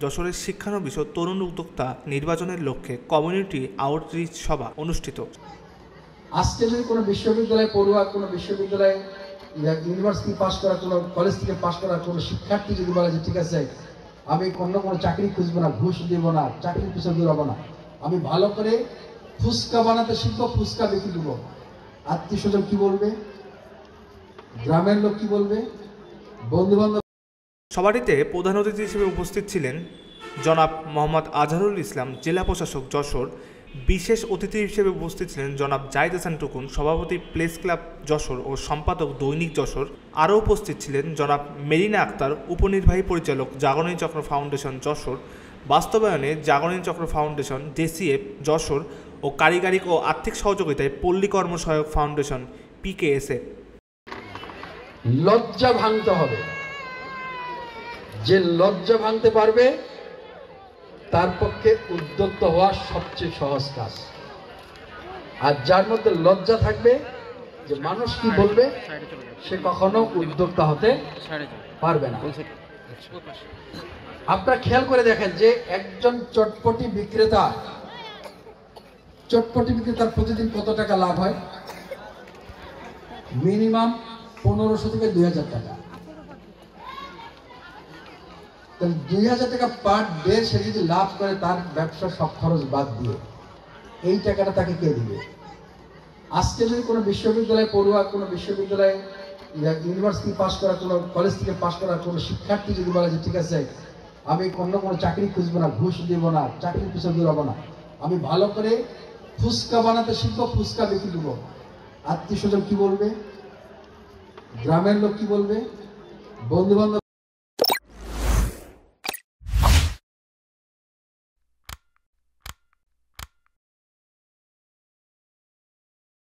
যশোরের শিক্ষানবিশ ও তরুণ উদ্যোক্তা নির্বাচনের লক্ষ্যে কমিউনিটি আউটরিচ সভা অনুষ্ঠিত। আজকে যদি কোনো বিশ্ববিদ্যালয়ে পড়ুয়া, কোনো বিশ্ববিদ্যালয়ে ইউনিভার্সিটি পাস করা, কোনো কলেজ থেকে পাস করা কোনো শিক্ষার্থী যদি বলে যে ঠিক আছে আমি কোনো চাকরি খুঁজবো না, ঘুষ দিব না, চাকরির পিছনে দৌড়াবো না, আমি ভালো করে ফুচকা বানাতে শিখবো, ফুচকা বিক্রি দেবো, আত্মীয় স্বজন কি বলবে, গ্রামের লোক কি বলবে, বন্ধু বান্ধব। সভাটিতে প্রধান অতিথি হিসেবে উপস্থিত ছিলেন জনাব মোহাম্মদ আজহারুল ইসলাম, জেলা প্রশাসক যশোর। বিশেষ অতিথি হিসেবে উপস্থিত ছিলেন জনাব জাহিদ হাসান টুকুন, সভাপতি প্রেস ক্লাব যশোর ও সম্পাদক দৈনিক যশোর। আরও উপস্থিত ছিলেন জনাব মেরিনা আক্তার, উপনির্বাহী পরিচালক, জাগরণী চক্র ফাউন্ডেশন যশোর, বাস্তবায়নে জাগরণী চক্র ফাউন্ডেশন জেসিএফ যশোর ও কারিগরি ও আর্থিক সহযোগিতায় পল্লী কর্মসহায়ক ফাউন্ডেশন পিকেএসএ। লজ্জা ভাঙতে হবে, যে লজ্জা ভাঙতে পারবে তার পক্ষে উদ্যোক্তা হওয়া সবচেয়ে সহজ কাজ। আর যার মধ্যে লজ্জা থাকবে যে মানুষ কি বলবে, সে কখনো উদ্যোক্তা হতে পারবে না। আপনারা খেয়াল করে দেখেন যে একজন চটপটি বিক্রেতার প্রতিদিন কত টাকা লাভ হয়? মিনিমাম 1500 থেকে 2000 টাকা। 2000 টাকা পার ডে সে যদি লাভ করে, তার ব্যবসা সব খরচ বাদ দিয়ে এই টাকাটা তাকে কে দিবে? আজকে যদি কোনো বিশ্ববিদ্যালয়ে পড়ুয়া, কোনো বিশ্ববিদ্যালয়ে ইউনিভার্সিটি পাস করা, কোনো কলেজ থেকে পাস করা কোনো শিক্ষার্থী যদি বলে যে ঠিক আছে আমি কোনো চাকরি খুঁজবো না, ঘুষ দিব না, চাকরির পিছনে দৌড়াবো না, আমি ভালো করে ফুচকা বানাতে শিখবো, ফুচকা বিক্রি দেবো, আত্মীয় স্বজন কি বলবে, গ্রামের লোক কি বলবে, বন্ধু বান্ধব